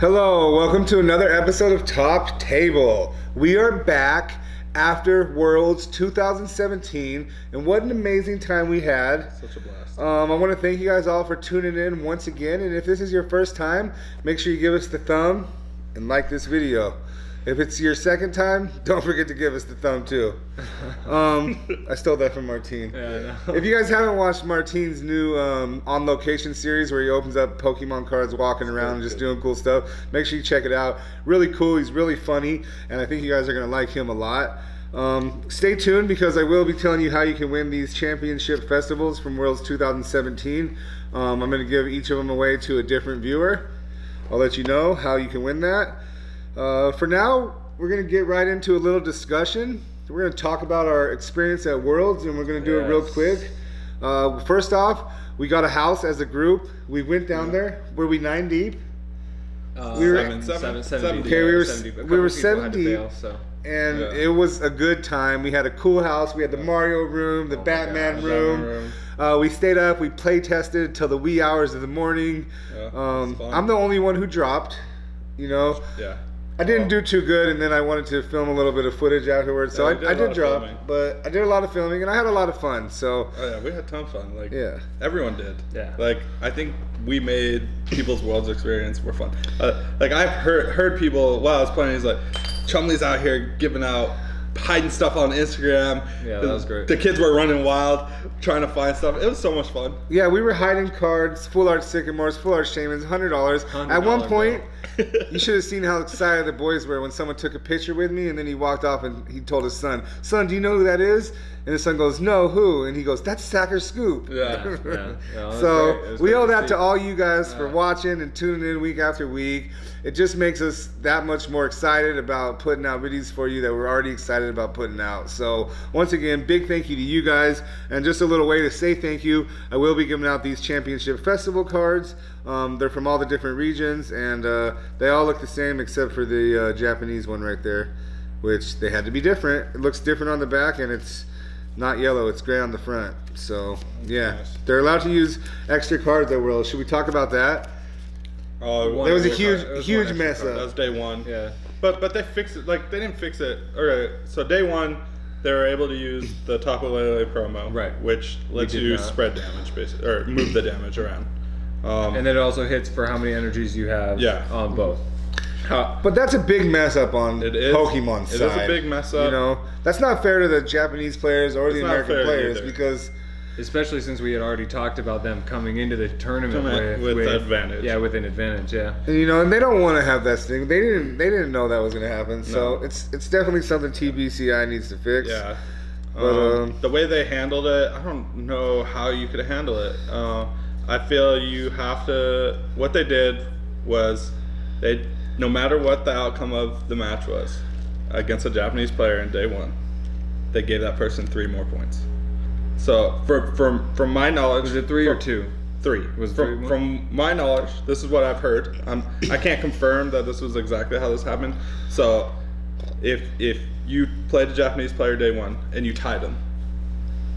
Hello, welcome to another episode of Top Table. We are back after Worlds 2017, and what an amazing time we had. Such a blast. I want to thank you guys all for tuning in once again, and if this is your first time, make sure you give us the thumb and like this video. If it's your second time, don't forget to give us the thumb too. I stole that from Martine. Yeah, I know. If you guys haven't watched Martine's new On Location series where he opens up Pokemon cards walking around and just doing cool stuff, make sure you check it out. Really cool, he's really funny, and I think you guys are going to like him a lot. Stay tuned because I will be telling you how you can win these championship festivals from Worlds 2017. I'm going to give each of them away to a different viewer. I'll let you know how you can win that. For now, we're going to get right into a little discussion. We're going to talk about our experience at Worlds, and we're going to do it real quick. First off, we got a house as a group. We went down there. Were we 9 deep? We were seven. Okay, we were 7 deep. Bail, so. And it was a good time. We had a cool house. We had the Mario room, the Batman room. We stayed up. We play tested till the wee hours of the morning. I'm the only one who dropped. You know. Yeah. I didn't do too good, and then I wanted to film a little bit of footage afterwards, so I did drop, but I did a lot of filming, and I had a lot of fun, so... Oh yeah, we had a ton of fun, like, everyone did. Yeah. Like, I think we made people's Worlds experience more fun. Like, I've heard people, while I was playing, he's like, Chumlee's out here giving out, hiding stuff on Instagram. Yeah, that was great. The kids were running wild, trying to find stuff. It was so much fun. Yeah, we were hiding cards, full art sycamores, full art shamans, $100. At one point, you should have seen how excited the boys were when someone took a picture with me, and then he walked off and he told his son, "Son, do you know who that is?" And his son goes, "No, who?" And he goes, "That's Sacker Scoop." Yeah. So we owe that to all you guys for watching and tuning in week after week. It just makes us that much more excited about putting out videos for you that we're already excited about putting out. So once again, big thank you to you guys. And just a little way to say thank you, I will be giving out these championship festival cards. They're from all the different regions, and they all look the same except for the Japanese one right there, which they had to be different. It looks different on the back, and it's not yellow, it's gray on the front. So yeah, they're allowed to use extra cards at World. Should we talk about that? There was a huge mess up. That was day one. Yeah. But they fixed it. Like, they didn't fix it. Okay, so day one, they were able to use the Tapu Lele promo, right? Which lets you spread damage, basically, or move the damage around. And then it also hits for how many energies you have. On both. But that's a big mess up on Pokemon's side. It is a big mess up. You know, that's not fair to the Japanese players or the American players because. Especially since we had already talked about them coming into the tournament with advantage. Yeah, with an advantage. Yeah. And, you know, and they don't want to have that thing. They didn't know that was going to happen. No. So it's definitely something TBCI needs to fix. Yeah. But, the way they handled it, I don't know how you could handle it. I feel you have to. What they did was no matter what the outcome of the match was against a Japanese player in day one, they gave that person 3 more points. So from my knowledge, was it 3 or 2? 3. Was from my knowledge, this is what I've heard. I can't confirm that this was exactly how this happened. So if you played a Japanese player day one and you tied them,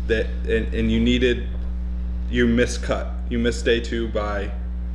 and you missed day 2 by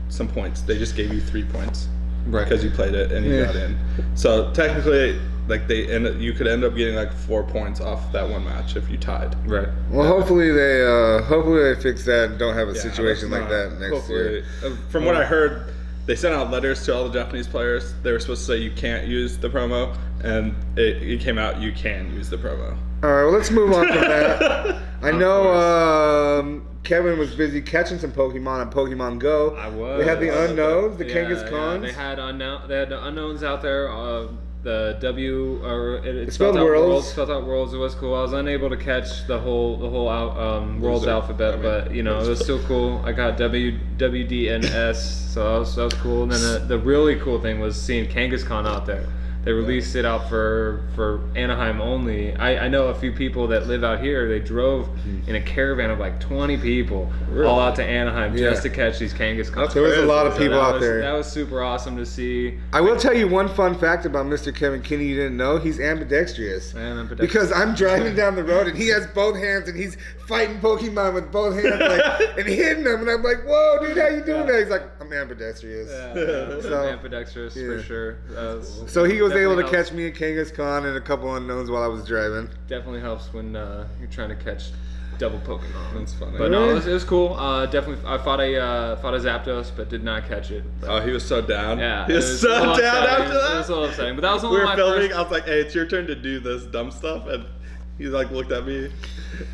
some points. They just gave you 3 points, right? Because you played it and you got in. So technically, like you could end up getting like 4 points off that one match if you tied. Right. Well, hopefully they fix that and don't have a situation like that next year. From what I heard, they sent out letters to all the Japanese players. They were supposed to say you can't use the promo, and it came out you can use the promo. All right, well, let's move on from that. I know Kevin was busy catching some Pokemon on Pokemon Go. I was. They had the unknowns, the Kangaskhan. They had the unknowns out there. The W, or it spelled out Worlds. Spelled out Worlds. It was cool. I was unable to catch the whole Worlds alphabet, but you know, it was still cool. I got WDNS, so that was cool. And then the really cool thing was seeing Kangaskhan out there. They released it out for Anaheim only. I know a few people that live out here. They drove in a caravan of like 20 people all out to Anaheim just to catch these Kangaskhan. There was a lot of people out there. That was super awesome to see. I will tell you one fun fact about Mr. Kevin Kinney you didn't know. He's ambidextrous. Because I'm driving down the road and he has both hands and he's fighting Pokemon with both hands and hitting them. And I'm like, whoa, dude, how you doing that? He's like, I'm ambidextrous. Yeah, so, ambidextrous for sure. So he was able to catch me at Kangaskhan and a couple unknowns while I was driving. Definitely helps when you're trying to catch double Pokemon. That's funny. But no, it was cool. Definitely, I fought a Zapdos, but did not catch it. But, oh, he was so down. Yeah, he was so down after that. It was a little upsetting, but that was only we were my filming. first... I was like, "Hey, it's your turn to do this dumb stuff," and he like looked at me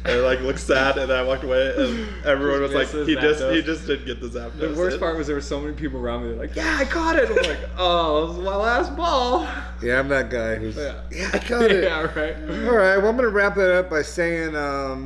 and like looked sad, and I walked away, and everyone was like, "He just didn't get the Zapdos." The worst part was there were so many people around me. They're like, "Yeah, I caught it." I'm like, "Oh, this is my last ball." Yeah, I'm that guy who's I caught it. Yeah, right. All right, well, I'm gonna wrap that up by saying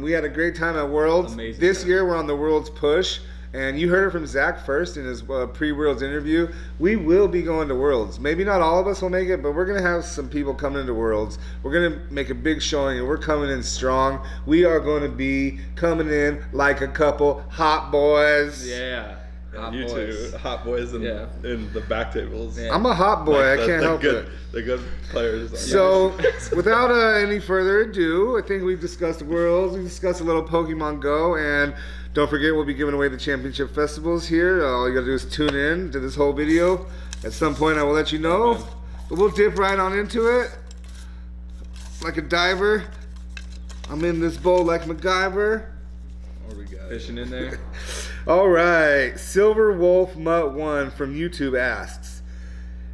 we had a great time at Worlds. Amazing. This year we're on the Worlds push. And you heard it from Zach first in his pre-Worlds interview. We will be going to Worlds. Maybe not all of us will make it, but we're going to have some people coming into Worlds. We're going to make a big showing, and we're coming in strong. We are going to be coming in like a couple hot boys. Yeah. Hot you boys. Two hot boys in the back tables. Yeah. I'm a hot boy. Like I can't help it. The good players. So, without any further ado, I think we've discussed Worlds. We've discussed a little Pokemon Go, and don't forget, we'll be giving away the championship festivals here. All you gotta do is tune in to this whole video. At some point, I will let you know. But we'll dip right on into it. Like a diver. I'm in this bowl like MacGyver. What we got? Fishing in there. All right. Silver Wolf Mutt 1 from YouTube asks,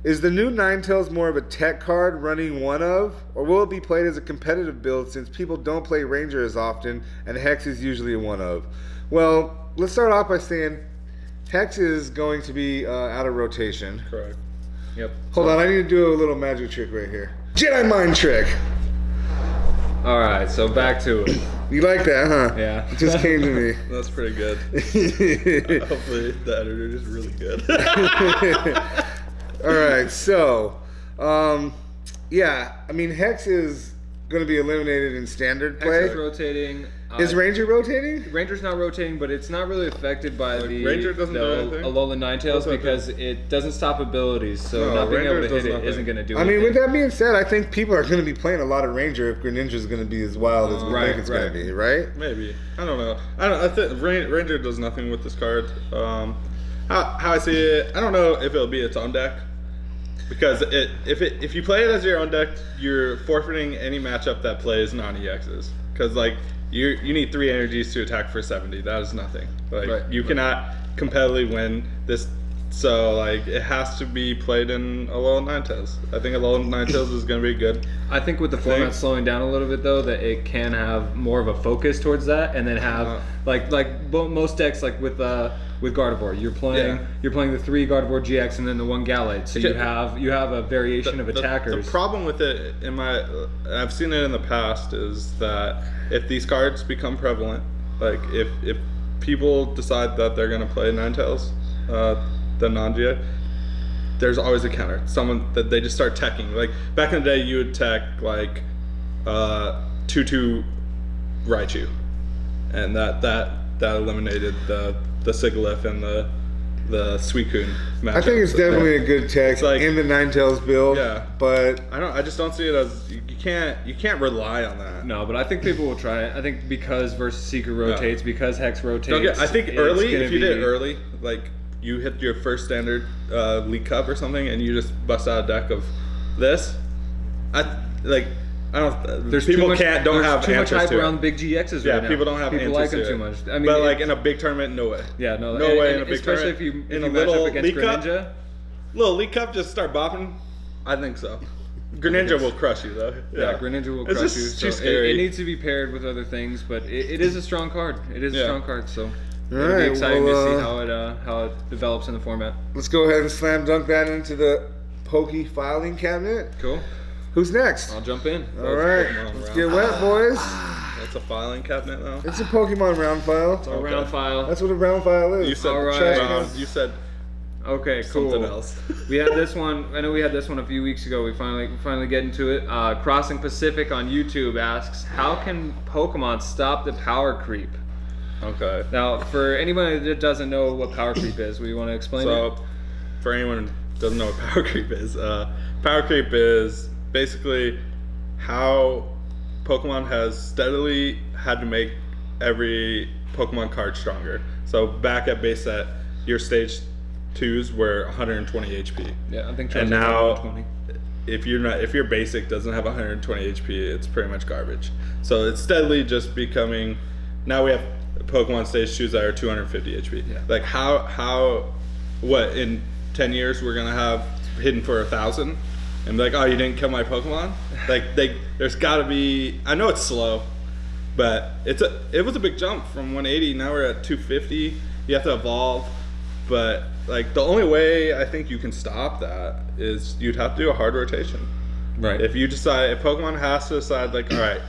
is the new Ninetales more of a tech card running one of, or will it be played as a competitive build since people don't play Ranger as often and Hex is usually a one of? Well, let's start off by saying Hex is going to be out of rotation. Correct. Yep. Hold on, I need to do a little magic trick right here. Jedi mind trick! Alright, so back to it. You like that, huh? Yeah. It just came to me. That's pretty good. Hopefully the editor is really good. Alright, so, yeah, I mean, Hex is going to be eliminated in standard play. Hex is rotating. Is Ranger rotating? Ranger's not rotating, but it's not really affected by the Ranger doesn't do anything? Alolan Ninetales because it doesn't stop abilities, so not being able to hit it isn't going to do anything. I mean, with that being said, I think people are going to be playing a lot of Ranger if Greninja's going to be as wild as we think it's going to be, right? Maybe. I don't know. I think Ranger does nothing with this card. How I see it, I don't know if it'll be its own deck. Because if you play it as your own deck, you're forfeiting any matchup that plays non-EXs. Because like you need 3 energies to attack for 70. That is nothing. Like you cannot competitively win this. So like it has to be played in Alolan Ninetales. I think Alolan Ninetales is going to be good. I think with the format slowing down a little bit though, that it can have more of a focus towards that, and then have like most decks like with Gardevoir, you're playing the 3 Gardevoir GX and then the 1 Gallade. So you have a variation of attackers. The problem with it, I've seen it in the past, is that if these cards become prevalent, like if people decide that they're going to play Ninetales, the non-GX, there's always a counter. Someone that they just start teching. Like back in the day, you would tech like 2/2 Raichu, and that eliminated the Sigilyph and the Suicune matchup. I think it's definitely a good tech in the Ninetales build. Yeah, but I just don't see it as you can't rely on that. No, but I think people will try it. I think because versus Seeker rotates, because Hex rotates. I think early, if you did it early, like you hit your first standard League Cup or something, and you just bust out a deck of this. There's too much hype to around big GXs right now. People don't have people like them too much. I mean, but like in a big tournament, no way. Yeah, no way in a big especially tournament. if you match up against Greninja. Little League Cup, just start bopping. I think so. Greninja will crush you though. Yeah, Greninja will crush you. So it needs to be paired with other things, but it is a strong card. It is a strong card. So it'll be exciting to see how it develops in the format. Let's go ahead and slam dunk that into the Poke filing cabinet. Cool. Who's next? I'll jump in. All right, let's get wet, boys. That's a filing cabinet now. It's a Pokemon round file. It's a round file. That's what a round file is. You said round. You said. Okay, cool. Something else. We had this one. I know we had this one a few weeks ago. We finally get into it. Crossing Pacific on YouTube asks, how can Pokemon stop the power creep? Okay. Now, for anyone that doesn't know what power creep is, we want to explain it? So, for anyone who doesn't know what power creep is, power creep is basically how Pokemon has steadily had to make every Pokemon card stronger. So back at base set, your stage 2s were 120 HP. Yeah, I think. And now, 120. if your basic doesn't have 120 HP, it's pretty much garbage. So it's steadily just becoming. Now we have Pokemon stage 2s that are 250 HP. Yeah. Like what in 10 years we're gonna have hidden for 1,000, and be like, oh, you didn't kill my Pokemon. Like there's got to be. I know it's slow, but it was a big jump from 180. Now we're at 250. You have to evolve, but like the only way I think you can stop that is you'd have to do a hard rotation. Right. If Pokemon has to decide, like, all right,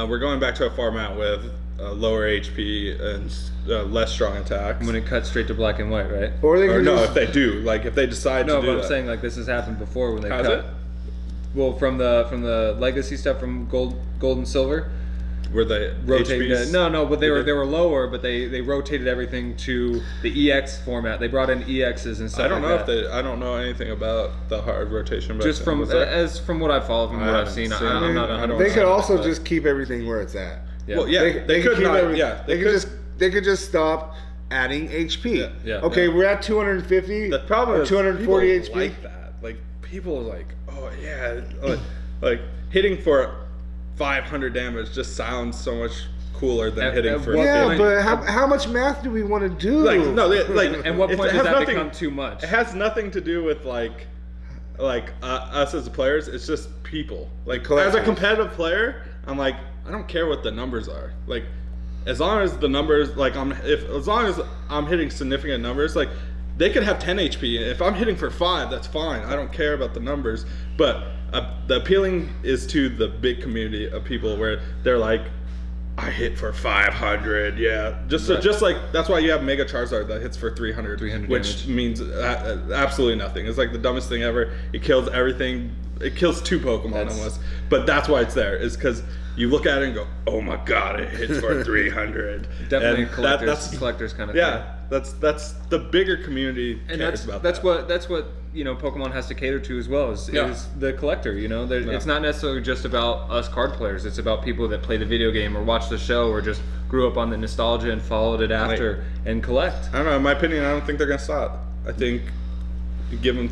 we're going back to a format with lower HP and less strong attacks. When it cuts straight to black and white, right? Or if they do, like if they decide to do that. No, but I'm saying like this has happened before when they Has cut. it? Well, from the legacy stuff from gold and silver. Were they rotated? No, but they were lower, but they rotated everything to the EX format. They brought in EXs and stuff. I don't know anything about the hard rotation. Just from what I follow, from what I've seen, I'm not 100%. They could also just keep everything where it's at. Yeah. Well, yeah, they could not. Yeah, they could just stop adding HP. Yeah. Okay, we're at 250. The problem is 240 people HP. like that. Like people are like, oh yeah, like hitting for 500 damage just sounds so much cooler than hitting for. Yeah, but how much math do we want to do? And what point does that become too much? It has nothing to do with like us as players. It's just people. Like as a competitive player, I'm like, I don't care what the numbers are. Like as long as the numbers, as long as I'm hitting significant numbers, like they could have 10 HP. If I'm hitting for 5, that's fine. I don't care about the numbers. But the appealing is to the big community of people where they're like, I hit for 500, yeah. Just like that's why you have Mega Charizard that hits for 300 which damage. Means absolutely nothing. It's like the dumbest thing ever. It kills everything. It kills 2 Pokemon almost. But that's why it's there. Is because you look at it and go, oh my god, it hits for 300. Definitely collectors kind of thing. Yeah, that's the bigger community cares about that's what Pokemon has to cater to as well is the collector. It's not necessarily just about us card players. It's about people that play the video game or watch the show or just grew up on the nostalgia and followed it after and collect. I don't know. In my opinion, I don't think they're gonna stop. I think give it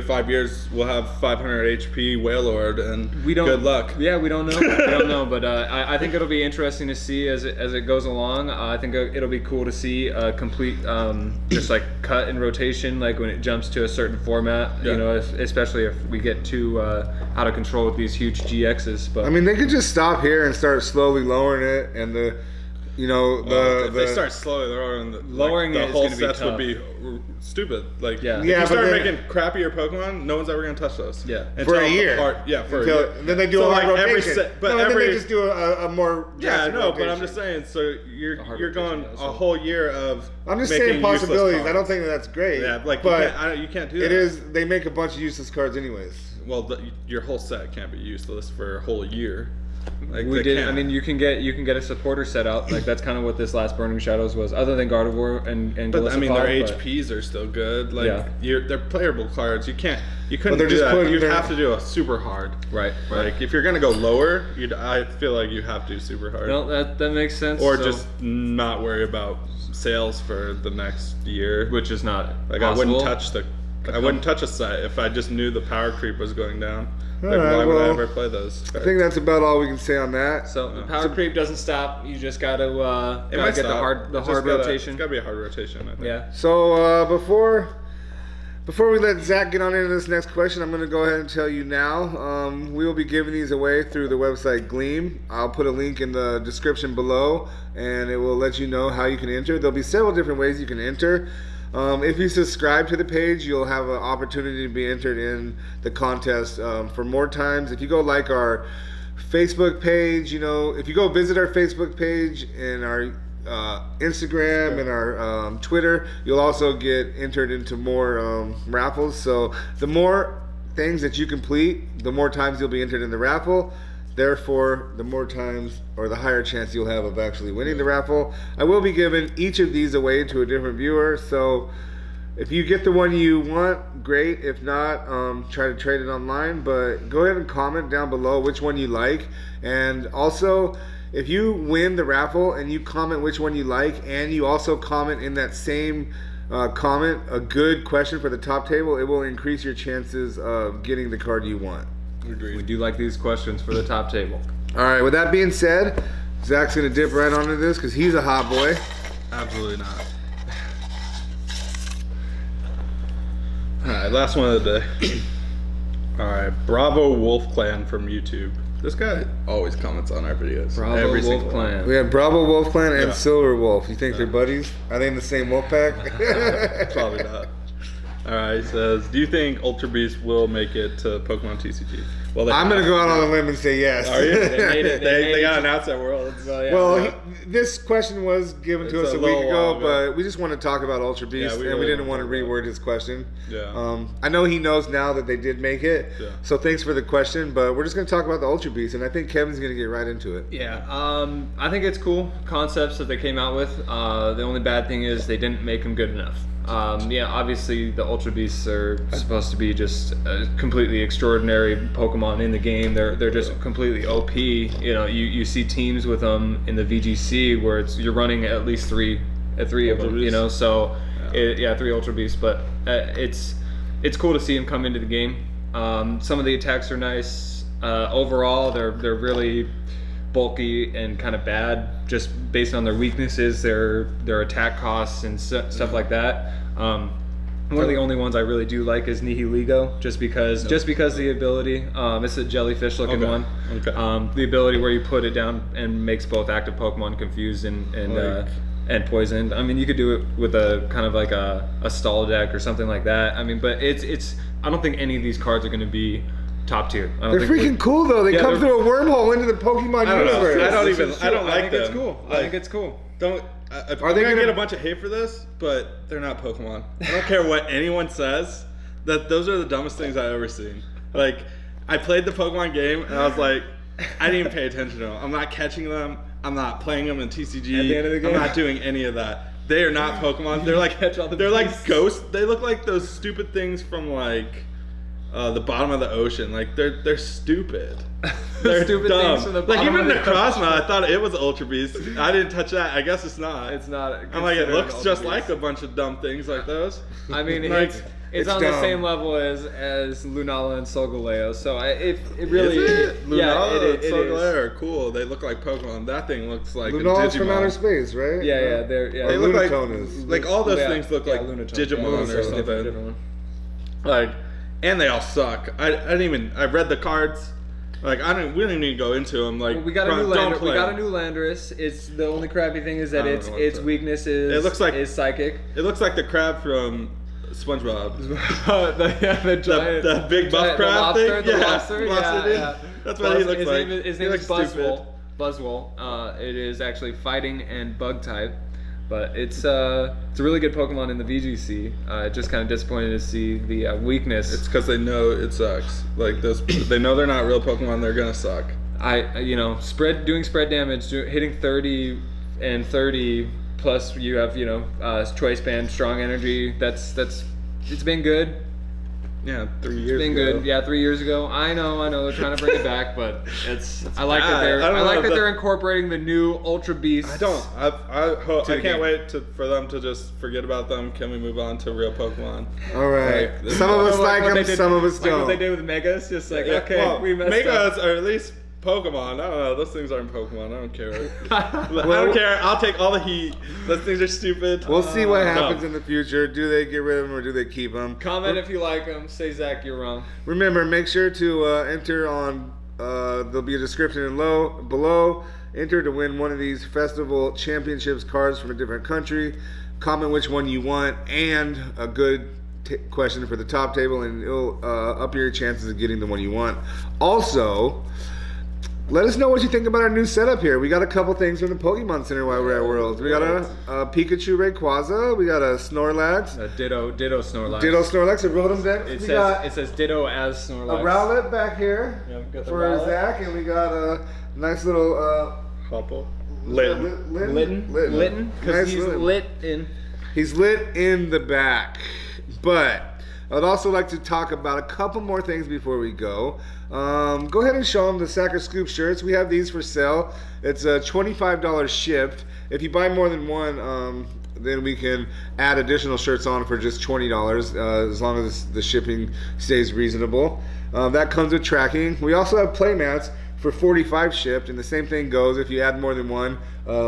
5 years, we'll have 500 HP Wailord, and good luck. Yeah, we don't know. But I think it'll be interesting to see as it goes along. I think it'll be cool to see a complete just like cut and rotation, like when it jumps to a certain format. Yeah. Especially if we get too out of control with these huge GXs. But I mean, they could just stop here and start slowly lowering it, and if they start slowly lowering the whole sets would be stupid. Like if you start making crappier Pokemon, no one's ever gonna touch those. Yeah, for a year. Then they do a hard rotation. Then they just do a more. Yeah, no, but I'm just saying. So you're going a whole year of. I'm just saying possibilities. I don't think that's great. Yeah, but you can't do that. It is. They make a bunch of useless cards anyways. Well, your whole set can't be useless for a whole year. Like we did. I mean, you can get a supporter set out. Like that's kind of what this last Burning Shadows was, other than Gardevoir and. But I mean, their HPs are still good. Like they're playable cards. You couldn't do that. You'd have to do a super hard. Right. Like if you're gonna go lower, I feel like you have to do super hard. No, that makes sense. Or just not worry about sales for the next year, which is not like possible. I wouldn't touch a set if I just knew the power creep was going down. Like, why would I ever play those cards? I think that's about all we can say on that. So the power creep doesn't stop. You just gotta get the hard rotation. It's gotta be a hard rotation, I think. Yeah. So before we let Zach get on into this next question, I'm gonna go ahead and tell you now. We will be giving these away through the website Gleam. I'll put a link in the description below, and it will let you know how you can enter. There'll be several different ways you can enter. If you subscribe to the page, you'll have an opportunity to be entered in the contest for more times. If you go like our Facebook page, if you go visit our Facebook page and our Instagram and our Twitter, you'll also get entered into more raffles. So the more things that you complete, the more times you'll be entered in the raffle. Therefore, the more times or the higher chance you'll have of actually winning the raffle. I will be giving each of these away to a different viewer. So if you get the one you want, great. If not, try to trade it online. But go ahead and comment down below which one you like. And also, if you win the raffle and you comment which one you like, and you also comment in that same comment a good question for the top table. It will increase your chances of getting the card you want. Agreed. We do like these questions for the top table. All right, with that being said, Zach's going to dip right onto this because he's a hot boy. Absolutely not. All right, last one of the day. All right, Bravo Wolf Clan from YouTube. This guy always comments on our videos. Bravo Wolf Clan. We have Bravo Wolf Clan and Silver Wolf. You think they're buddies? Are they in the same wolf pack? Probably not. All right, he says, do you think Ultra Beast will make it to Pokemon TCG? Well, I'm going to go out on a limb and say yes. Are you? They got announced at Worlds. Well, this question was given to us a week ago, but we just want to talk about Ultra Beast, and we didn't want to reword his question. Yeah. I know he knows now that they did make it, so thanks for the question, but we're just going to talk about the Ultra Beast, and I think Kevin's going to get right into it. Yeah, I think it's cool concepts that they came out with. The only bad thing is they didn't make them good enough. Yeah, obviously the Ultra Beasts are supposed to be just a completely extraordinary Pokemon in the game. They're just completely OP. You know, you see teams with them in the VGC where you're running at least three of them. You know, so 3 Ultra Beasts. But it's cool to see them come into the game. Some of the attacks are nice. Overall, they're really bulky and kind of bad just based on their weaknesses, their attack costs and stuff like that. One of the only ones I really do like is Nihiligo, just because the ability. It's a jellyfish looking one. Okay. The ability where you put it down and makes both active Pokemon confused and poisoned. I mean, you could do it with a kind of like a stall deck or something like that. I mean, but it's I don't think any of these cards are going to be top tier. They're freaking cool though. They come through a wormhole into the Pokemon universe. I don't like them. It's cool. I think it's cool. Are they gonna get a bunch of hate for this? But they're not Pokemon. I don't care what anyone says. That those are the dumbest things I've ever seen. Like, I played the Pokemon game and I was like, I didn't even pay attention to them. I'm not catching them. I'm not playing them in TCG. At the end of the game? I'm not doing any of that. They are not Pokemon. They're like ghosts. They look like those stupid things from like the bottom of the ocean. Like they're stupid. They're stupid dumb. Things from the bottom even of the Necrozma, I thought it was Ultra Beast. I didn't touch that. I guess it's not. It's not. I'm like, it looks just like a bunch of dumb things like those. I mean, like, it's on the same level as Lunala and Solgaleo. So it really Lunala and Solgaleo are cool. They look like Pokemon. That thing looks like Lunala's a Digimon from outer space, right? Yeah. They look like all those things look like Digimon or something. Like, and they all suck. I read the cards. Like we didn't even go into them. Like we got a new Landorus. It's the only crappy thing is that its weakness is psychic. It looks like the crab from SpongeBob. the giant, the big buff crab thing. The lobster. Yeah. That's what he looks like. His name is Buzzwole. It is actually fighting and bug type. But it's a really good Pokemon in the VGC. Just kind of disappointed to see the weakness. It's because they know it sucks. Like they know they're not real Pokemon. They're gonna suck. Doing spread damage, hitting 30 and 30 plus. You have choice band, strong energy. It's been good. Yeah, 3 years ago. It's been good. Yeah, 3 years ago. I know. They're trying to bring it back, but I like that they're incorporating the new Ultra Beast. I can't wait for them to just forget about them. Can we move on to real Pokemon? All right. Some of us like them, some of us don't. Like what they did with Megas, just like we messed Megas are at least Pokemon. I don't know. Those things aren't Pokemon. I don't care. I don't care. I'll take all the heat. Those things are stupid. We'll see what happens in the future. Do they get rid of them or do they keep them? Comment if you like them. Say, Zach, you're wrong. Remember, make sure to enter on. There'll be a description below. Enter to win one of these festival championships cards from a different country. Comment which one you want and a good question for the top table, and it'll up your chances of getting the one you want. Also, let us know what you think about our new setup here. We got a couple things from the Pokemon Center while we're at Worlds. We got a Pikachu Rayquaza. We got a Snorlax. A Ditto Snorlax. Ditto Snorlax. A Rotom deck. It says Ditto as Snorlax. A Rowlet back here for Zach, and we got a nice little Hopple. Litten. Because he's lit in. He's lit in the back. But I'd also like to talk about a couple more things before we go. Go ahead and show them the Sacker Scoop shirts. We have these for sale. It's $25 shipped. If you buy more than one, then we can add additional shirts on for just $20 as long as the shipping stays reasonable. That comes with tracking. We also have play mats for $45 shipped, and the same thing goes if you add more than one.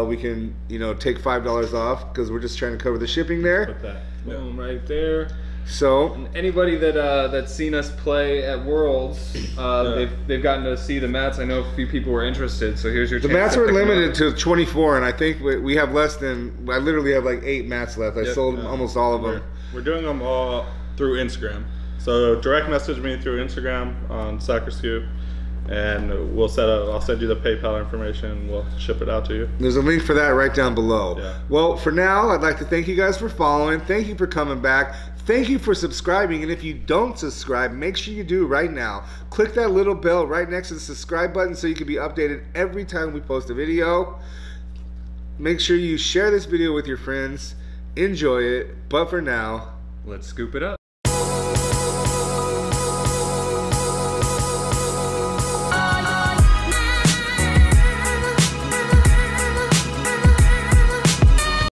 We can, you know, take $5 off because we're just trying to cover the shipping there. Put that boom right there. So and anybody that's seen us play at Worlds, they've gotten to see the mats. I know a few people were interested, so here's your chance. The mats were limited to 24, and I think we have less than. I literally have like 8 mats left. I sold almost all of them. We're doing them all through Instagram. So direct message me through Instagram on Soccer Scoop, and I'll send you the PayPal information. We'll ship it out to you. There's a link for that right down below. Yeah. Well, for now, I'd like to thank you guys for following. Thank you for coming back. Thank you for subscribing, and if you don't subscribe, make sure you do right now. Click that little bell right next to the subscribe button so you can be updated every time we post a video. Make sure you share this video with your friends. Enjoy it, but for now, let's scoop it up.